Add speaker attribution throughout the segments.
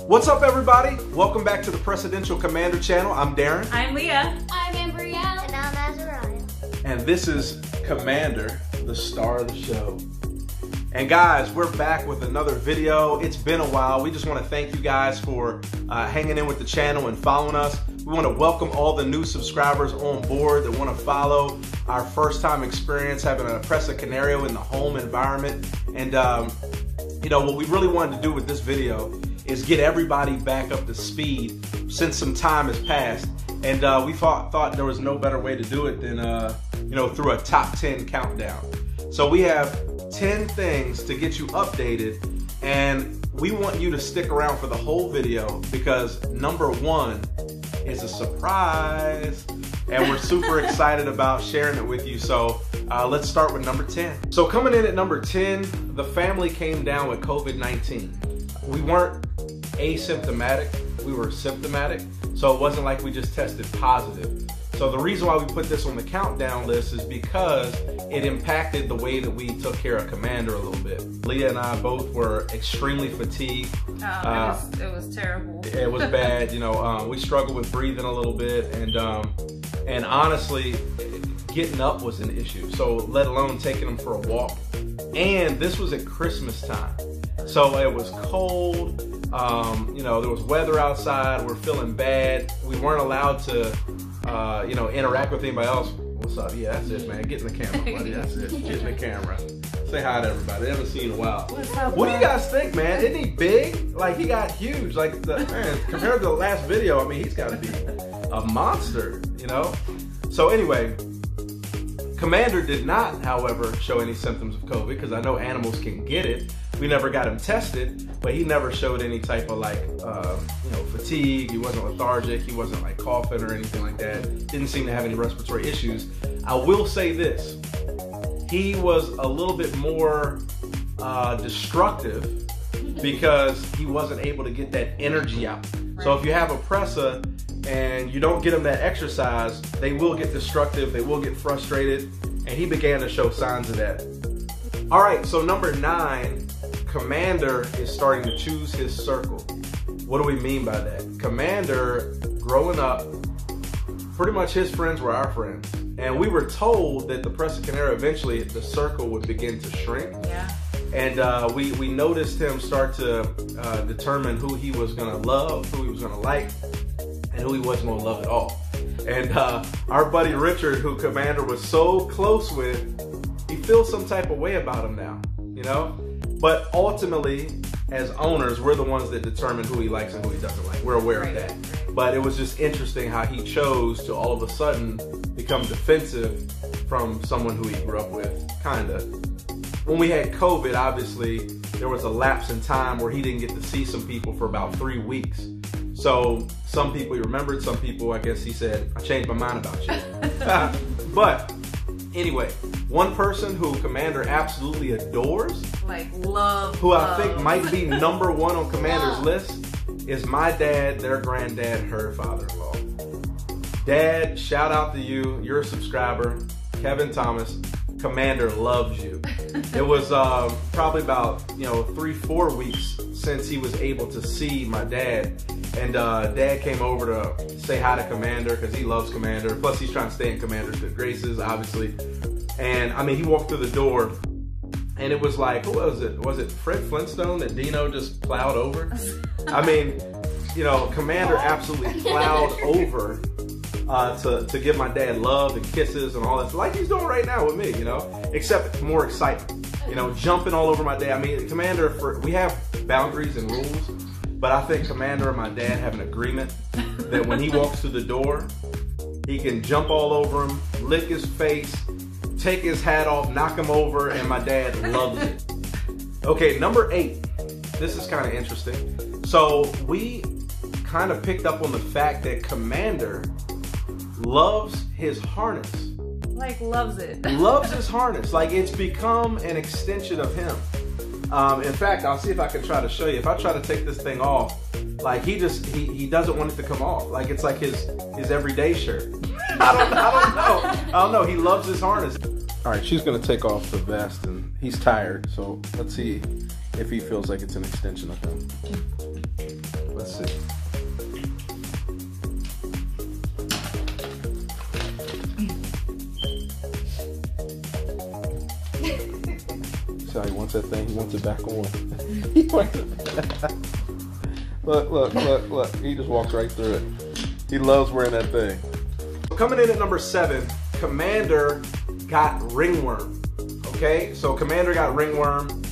Speaker 1: What's up, everybody? Welcome back to the Presadential Commander channel. I'm Darren.
Speaker 2: I'm Leah.
Speaker 3: I'm Ambrielle. And I'm Azariah.
Speaker 1: And this is Commander, the star of the show. And guys, we're back with another video. It's been a while. We just want to thank you guys for hanging in with the channel and following us. We want to welcome all the new subscribers on board that want to follow our first time experience having a Presa Canario in the home environment. And you know, what we really wanted to do with this video is get everybody back up to speed since some time has passed. And we thought there was no better way to do it than you know, through a top 10 countdown. So we have 10 things to get you updated, and we want you to stick around for the whole video because number 1 is a surprise, and we're super excited about sharing it with you. So let's start with number 10. So coming in at number 10, the family came down with COVID-19. We weren't asymptomatic, we were symptomatic, so it wasn't like we just tested positive. So the reason why we put this on the countdown list is because it impacted the way that we took care of Commander a little bit. Leah and I both were extremely fatigued.
Speaker 2: It was terrible.
Speaker 1: It was bad. You know, we struggled with breathing a little bit, and honestly, getting up was an issue. So let alone taking them for a walk. And this was at Christmas time, so it was cold. You know, there was weather outside. We're feeling bad. We weren't allowed to you know, interact with anybody else. What's up? Yeah, that's it, man. Get in the camera, buddy. That's it. Get in the camera. Say hi to everybody. They haven't seen you in a while.
Speaker 2: What's up,
Speaker 1: what do you guys think, man? Isn't he big? Like, he got huge. Like, man, compared to the last video, I mean, he's got to be a monster, you know? So anyway, Commander did not, however, show any symptoms of COVID because I know animals can get it. We never got him tested, but he never showed any type of like, you know, fatigue. He wasn't lethargic. He wasn't like coughing or anything like that. Didn't seem to have any respiratory issues. I will say this. He was a little bit more destructive because he wasn't able to get that energy out. So if you have a Presa and you don't get them that exercise, they will get destructive. They will get frustrated. And he began to show signs of that. All right, so number 9. Commander is starting to choose his circle. What do we mean by that? Commander, growing up, pretty much his friends were our friends. And we were told that the Presa Canario, eventually the circle would begin to shrink. Yeah. And we noticed him start to determine who he was gonna love, who he was gonna like, and who he wasn't gonna love at all. And our buddy Richard, who Commander was so close with, he feels some type of way about him now, you know? But ultimately, as owners, we're the ones that determine who he likes and who he doesn't like. We're aware of that. But it was just interesting how he chose to all of a sudden become defensive from someone who he grew up with, kinda. When we had COVID, obviously, there was a lapse in time where he didn't get to see some people for about 3 weeks. So some people he remembered, some people, I guess he said, I changed my mind about you. But anyway, one person who Commander absolutely adores,
Speaker 2: like love,
Speaker 1: who I think might be number 1 on Commander's list, is my dad, their granddad, her father-in-law. Dad, shout out to you. You're a subscriber. Kevin Thomas, Commander loves you. It was probably about, you know, 3-4 weeks since he was able to see my dad. And Dad came over to say hi to Commander because he loves Commander. Plus, he's trying to stay in Commander's good graces, obviously. And I mean, he walked through the door, and it was like, who was it? Was it Fred Flintstone that Dino just plowed over? I mean, you know, Commander absolutely plowed over to give my dad love and kisses and all that, like he's doing right now with me, you know, except more excitement. You know, jumping all over my dad. I mean, Commander, we have boundaries and rules. But I think Commander and my dad have an agreement that when he walks through the door, he can jump all over him, lick his face, take his hat off, knock him over, and my dad loves it. Okay, number 8. This is kind of interesting. So we kind of picked up on the fact that Commander loves his harness.
Speaker 2: Like, loves it.
Speaker 1: Loves his harness. Like, it's become an extension of him. In fact, I'll see if I can try to show you. If I try to take this thing off, like he doesn't want it to come off. Like it's like his everyday shirt. I don't know. He loves his harness. All right, she's gonna take off the vest, and he's tired. So let's see if he feels like it's an extension of him. Let's see. Sorry, he wants that thing. He wants it back on. Look. He just walks right through it. He loves wearing that thing. Coming in at number 7, Commander got ringworm. Okay, so Commander got ringworm.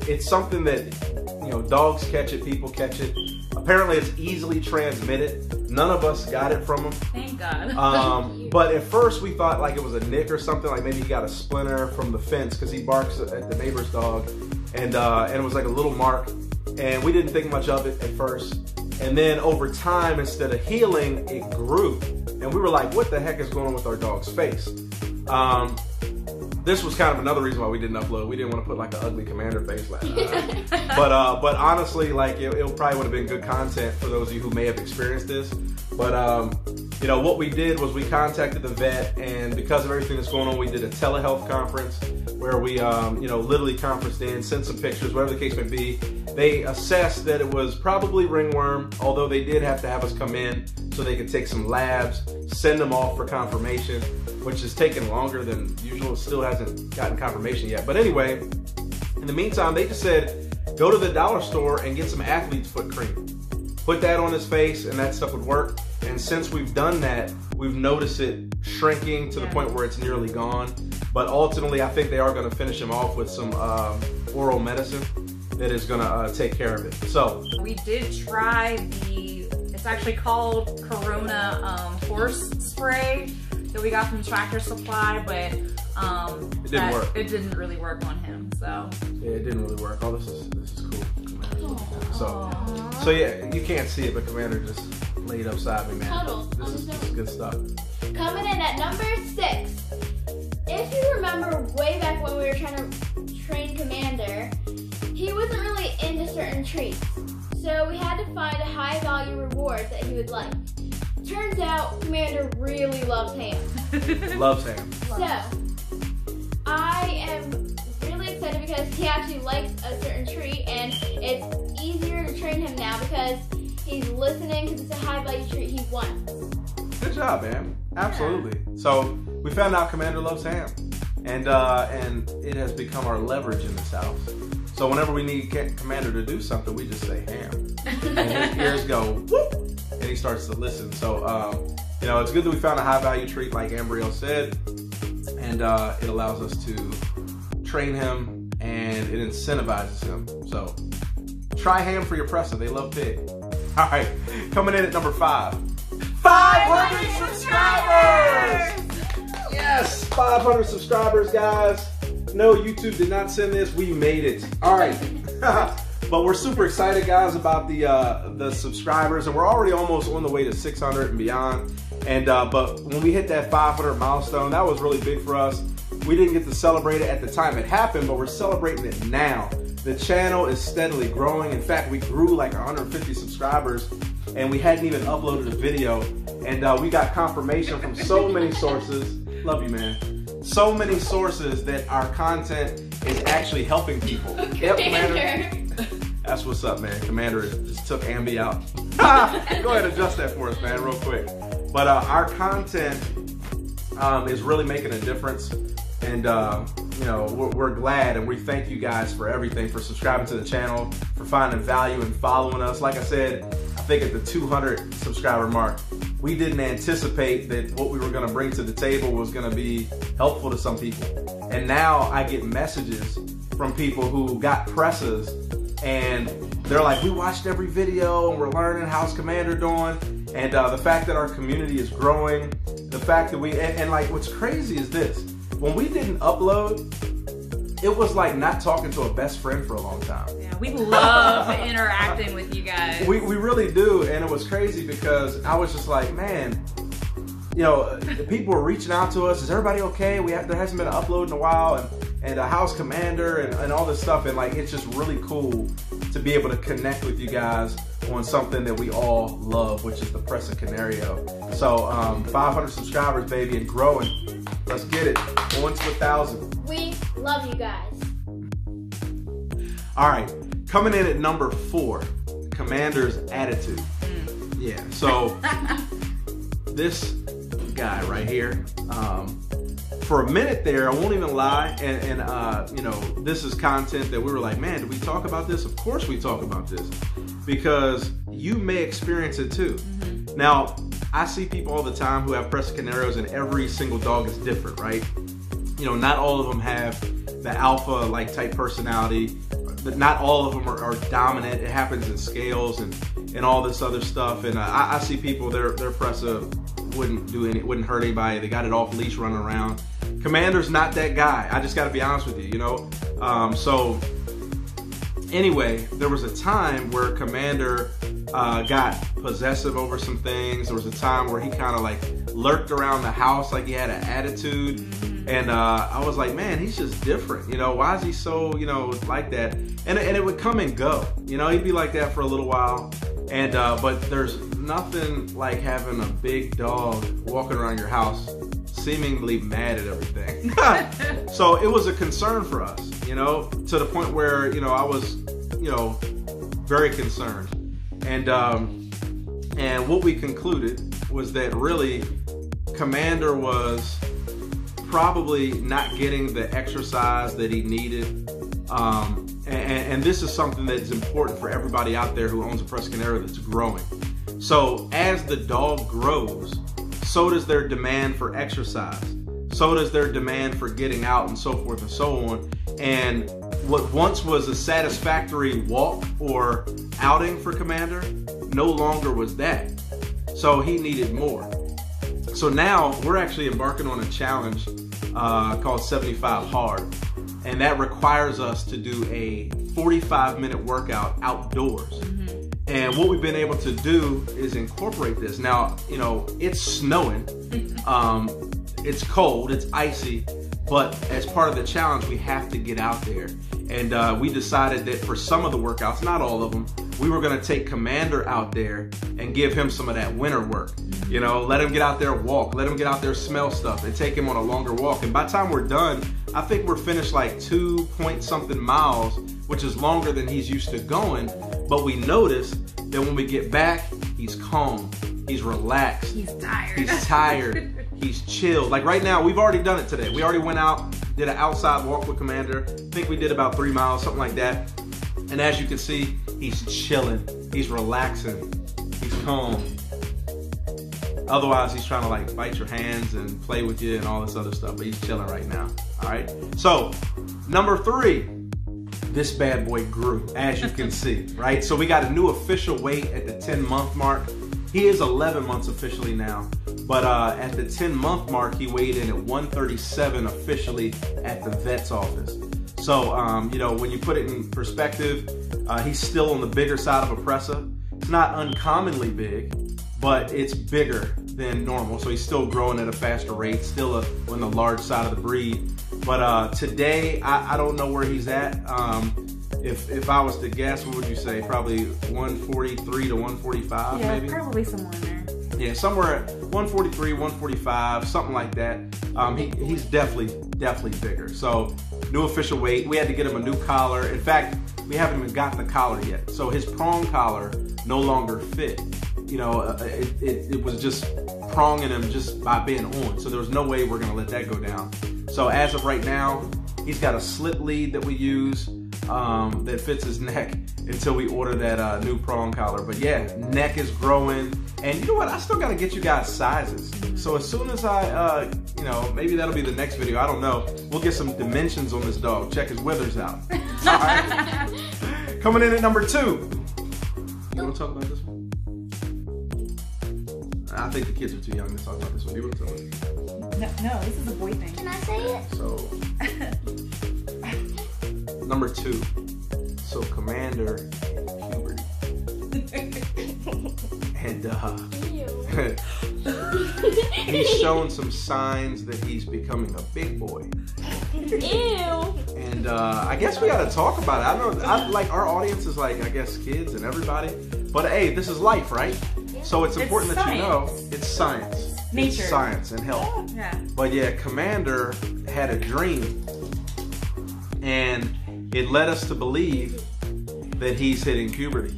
Speaker 1: It's something that, you know, dogs catch it, people catch it. Apparently it's easily transmitted. None of us got it from him.
Speaker 2: Thank God.
Speaker 1: But at first we thought like it was a nick or something, like maybe he got a splinter from the fence because he barks at the neighbor's dog, and it was like a little mark, and we didn't think much of it at first. And then over time, instead of healing, it grew, and we were like, what the heck is going on with our dog's face? This was kind of another reason why we didn't upload. We didn't want to put like an ugly Commander face like that. But honestly, like it probably would have been good content for those of you who may have experienced this. But you know, what we did was we contacted the vet, and because of everything that's going on, we did a telehealth conference where we you know, literally conferenced in, sent some pictures, whatever the case may be. They assessed that it was probably ringworm, although they did have to have us come in so they could take some labs, send them off for confirmation, which has taken longer than usual. It still hasn't gotten confirmation yet. But anyway, in the meantime, they just said, go to the dollar store and get some athlete's foot cream. Put that on his face and that stuff would work. And since we've done that, we've noticed it shrinking to the point where it's nearly gone. But ultimately, I think they are gonna finish him off with some oral medicine that is gonna take care of it. So
Speaker 2: we did try it's actually called Corona horse spray that we got from Tractor Supply, but
Speaker 1: it didn't work.
Speaker 2: It didn't really work on him, so.
Speaker 1: Yeah, it didn't really work. Oh, this is cool. So yeah, you can't see it, but Commander just laid upside me, man.
Speaker 3: Cuddles.
Speaker 1: This is good stuff.
Speaker 3: Coming in at number 6. If you remember way back when we were trying to train Commander, he wasn't really into certain treats. So we had to find a high value reward that he would like. Turns out Commander really loves ham.
Speaker 1: Loves ham.
Speaker 3: So I am really excited because he actually likes a certain treat, and it's easier to train him now because he's listening because it's a high value treat he wants.
Speaker 1: Good job, man. Absolutely. Yeah. So we found out Commander loves ham, and it has become our leverage in this house. So whenever we need Commander to do something, we just say ham, and his ears go whoop, and he starts to listen. So you know, it's good that we found a high value treat, like Ambrielle said, and it allows us to train him, and it incentivizes him. So try ham for your Presa. They love pig. All right, coming in at number 5. 500 subscribers! Yes, 500 subscribers, guys. No, YouTube did not send this. We made it. All right. But we're super excited, guys, about the subscribers, and we're already almost on the way to 600 and beyond. And but when we hit that 500 milestone, that was really big for us. We didn't get to celebrate it at the time it happened, but we're celebrating it now. The channel is steadily growing. In fact, we grew like 150 subscribers, and we hadn't even uploaded a video. And we got confirmation from so many sources. Love you, man. So many sources that our content is actually helping people. Yep, Commander. That's what's up, man. Commander just took Ambi out. Go ahead and adjust that for us, man, real quick. But our content is really making a difference. And you know, we're glad, and we thank you guys for everything, for subscribing to the channel, for finding value and following us. Like I said, I think at the 200 subscriber mark, we didn't anticipate that what we were going to bring to the table was going to be helpful to some people. And now I get messages from people who got Presas, and they're like, we watched every video and we're learning how's Commander doing. And the fact that our community is growing, the fact that and like what's crazy is this. When we didn't upload, it was like not talking to a best friend for a long time.
Speaker 2: Yeah, we love interacting with you guys.
Speaker 1: We really do, and it was crazy because I was just like, man, you know, people were reaching out to us. Is everybody okay? There hasn't been an upload in a while, and how's Commander and all this stuff, and like it's just really cool to be able to connect with you guys on something that we all love, which is the Presa Canario. So 500 subscribers, baby, and growing. Let's get it. On to 1,000.
Speaker 3: We love you guys.
Speaker 1: All right, coming in at number 4. Commander's attitude. Yeah, so this guy right here, for a minute there, I won't even lie, and you know, this is content that we were like, man, did we talk about this? Of course we talk about this, because you may experience it too. Now, I see people all the time who have Presa Canarios, and every single dog is different, right? You know, not all of them have the alpha like type personality, but not all of them are dominant. It happens in scales and all this other stuff. And I see people, their Presa wouldn't hurt anybody. They got it off leash running around. Commander's not that guy. I just got to be honest with you, you know. So anyway, there was a time where Commander got possessive over some things. There was a time where he kind of like lurked around the house like he had an attitude. And I was like, man, he's just different. You know, why is he so, you know, like that? And it would come and go. You know, he'd be like that for a little while. And but there's nothing like having a big dog walking around your house seemingly mad at everything. So it was a concern for us, you know, to the point where, you know, I was, you know, very concerned. And what we concluded was that really Commander was probably not getting the exercise that he needed. And this is something that's important for everybody out there who owns a Presa Canario that's growing. So as the dog grows, so does their demand for exercise. So does their demand for getting out and so forth and so on. And what once was a satisfactory walk or outing for Commander no longer was that. So he needed more. So now we're actually embarking on a challenge called 75 Hard. And that requires us to do a 45-minute workout outdoors. And what we've been able to do is incorporate this. Now, you know, it's snowing, it's cold, it's icy, but as part of the challenge, we have to get out there. And we decided that for some of the workouts, not all of them, we were gonna take Commander out there and give him some of that winter work. You know, let him get out there, walk, let him get out there, smell stuff, and take him on a longer walk. And by the time we're done, I think we're finished like 2-point-something miles, which is longer than he's used to going. But we noticed that when we get back, he's calm, he's relaxed,
Speaker 2: He's tired.
Speaker 1: he's tired, he's chilled. Like right now, we've already done it today. We already went out, did an outside walk with Commander. I think we did about 3 miles, something like that. And as you can see, he's chilling, he's relaxing, he's calm. Otherwise, he's trying to like bite your hands and play with you and all this other stuff, but he's chilling right now, all right? So, number 3, this bad boy grew, as you can see, right? So we got a new official weight at the 10-month mark. He is 11 months officially now, but at the 10-month mark, he weighed in at 137 officially at the vet's office. So, you know, when you put it in perspective, he's still on the bigger side of a Presa. It's not uncommonly big, but it's bigger than normal. So he's still growing at a faster rate, still on the large side of the breed. But today, I don't know where he's at. If I was to guess, what would you say? Probably 143 to 145,
Speaker 2: yeah,
Speaker 1: maybe?
Speaker 2: probably somewhere in there.
Speaker 1: Yeah, somewhere at 143, 145, something like that. He's definitely bigger. So new official weight. We had to get him a new collar. In fact, we haven't even got the collar yet. So his prong collar no longer fit. You know, it was just pronging him just by being on. So there was no way we're gonna let that go down. So as of right now, he's got a slip lead that we use that fits his neck until we order that new prong collar. But yeah, neck is growing. And you know what? I still gotta get you guys sizes. So as soon as I, you know, maybe that'll be the next video. I don't know. We'll get some dimensions on this dog. Check his withers out. All right. Coming in at number 2. You wanna talk about this one? I think the kids are too young to talk about this one. You want to tell us?
Speaker 2: No, this is a boy thing.
Speaker 3: Can I say it?
Speaker 1: So, number 2. So Commander and puberty. And he's showing some signs that he's becoming a big boy.
Speaker 3: Ew.
Speaker 1: And I guess we got to talk about it. I know, like our audience is like, I guess, kids and everybody. But hey, this is life, right? So it's important that you know it's science.
Speaker 2: Nature.
Speaker 1: It's science and health.
Speaker 2: Yeah.
Speaker 1: But yeah, Commander had a dream, and it led us to believe that he's hitting puberty.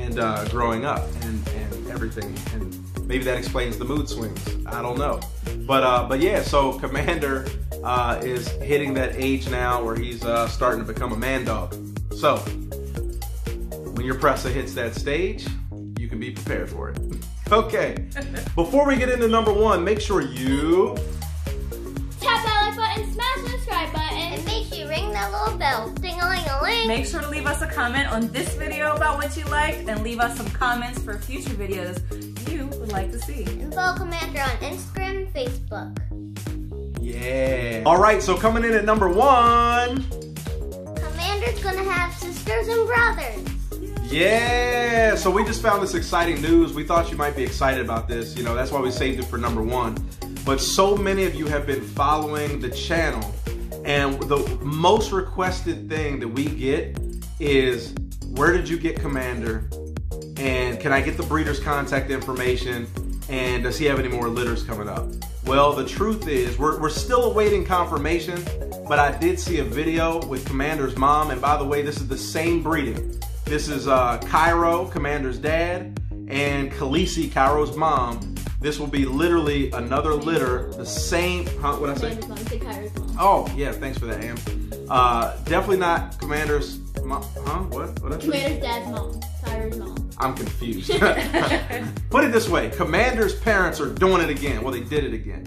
Speaker 1: and growing up and everything, and maybe that explains the mood swings. I don't know, but yeah. So Commander is hitting that age now where he's starting to become a man dog. So when your Presa hits that stage, you can be prepared for it. Okay. Before we get into number one, make sure you
Speaker 3: tap that like button, smash the subscribe button,
Speaker 4: and make sure you ring that little bell. Ding-a-ling-a-ling.
Speaker 2: Make sure to leave us a comment on this video about what you liked, and leave us some comments for future videos you would like to see.
Speaker 4: And follow Commander on Instagram and Facebook.
Speaker 1: Yeah. All right, so coming in at number one,
Speaker 4: Commander's gonna have sisters and brothers.
Speaker 1: yeah. So we just found this exciting news. We thought you might be excited about this. You know, that's why we saved it for number one. But so many of you have been following the channel, and the most requested thing that we get is, where did you get Commander? And can I get the breeder's contact information? And does he have any more litters coming up? Well, the truth is, we're still awaiting confirmation, but I did see a video with Commander's mom, and by the way, this is the same breeding. This is Cairo, Commander's dad, and Khaleesi, Cairo's mom. This will be literally another litter, the same, what'd I say? Oh, yeah, thanks for that, Am. Definitely not Commander's mom, What?
Speaker 3: Commander's dad's mom, Sire's mom.
Speaker 1: I'm confused. Put it this way, Commander's parents are doing it again. Well, they did it again.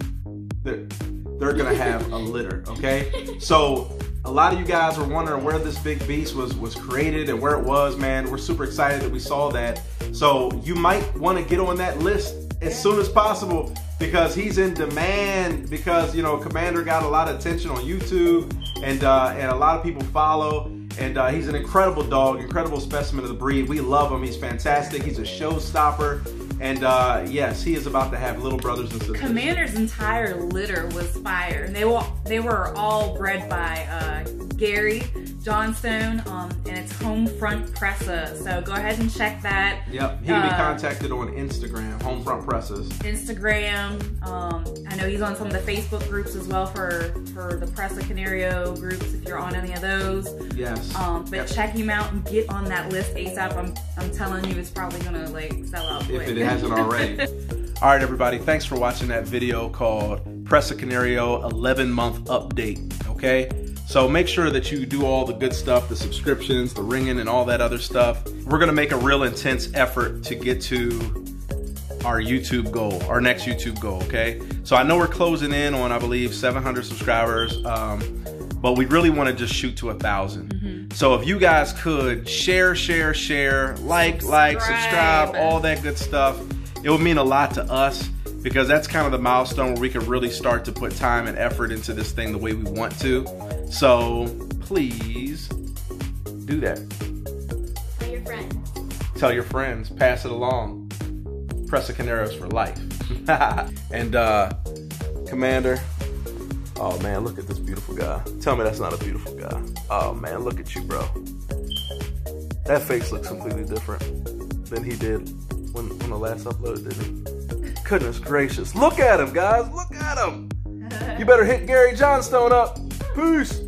Speaker 1: They're gonna have a litter, okay? So a lot of you guys were wondering where this big beast was created and where it was, man. We're super excited that we saw that. So you might want to get on that list as soon as possible, because he's in demand, because, you know, Commander got a lot of attention on YouTube, and a lot of people follow. And he's an incredible dog, incredible specimen of the breed. We love him. He's fantastic. He's a showstopper. And yes, he is about to have little brothers and sisters.
Speaker 2: Commander's entire litter was fire. And they were all bred by Garry Johnstone, and it's HomefrontPresas. So go ahead and check that.
Speaker 1: Yep, he can be contacted on Instagram, HomefrontPresas.
Speaker 2: Instagram. I know he's on some of the Facebook groups as well for the Presa Canario groups, if you're on any of those.
Speaker 1: Yes.
Speaker 2: But yep, check him out and get on that list ASAP. I'm telling you, it's probably gonna like sell out quick.
Speaker 1: If it hasn't already. All right, everybody, thanks for watching that video called Presa Canario 11-month update, okay? So make sure that you do all the good stuff, the subscriptions, the ringing, and all that other stuff. We're gonna make a real intense effort to get to our YouTube goal, our next YouTube goal, okay? So I know we're closing in on, I believe, 700 subscribers, but we really wanna just shoot to 1,000. Mm-hmm. So if you guys could share, like, subscribe, all that good stuff, it would mean a lot to us, because that's kind of the milestone where we can really start to put time and effort into this thing the way we want to. So please do that.
Speaker 3: Tell your friends.
Speaker 1: Tell your friends. Pass it along. Presa Canarios for life. And Commander. Oh man, look at this beautiful guy. Tell me that's not a beautiful guy. Oh man, look at you, bro. That face looks completely different than he did when the last upload, didn't he? Goodness gracious. Look at him, guys. Look at him. You better hit Garry Johnstone up. Peace.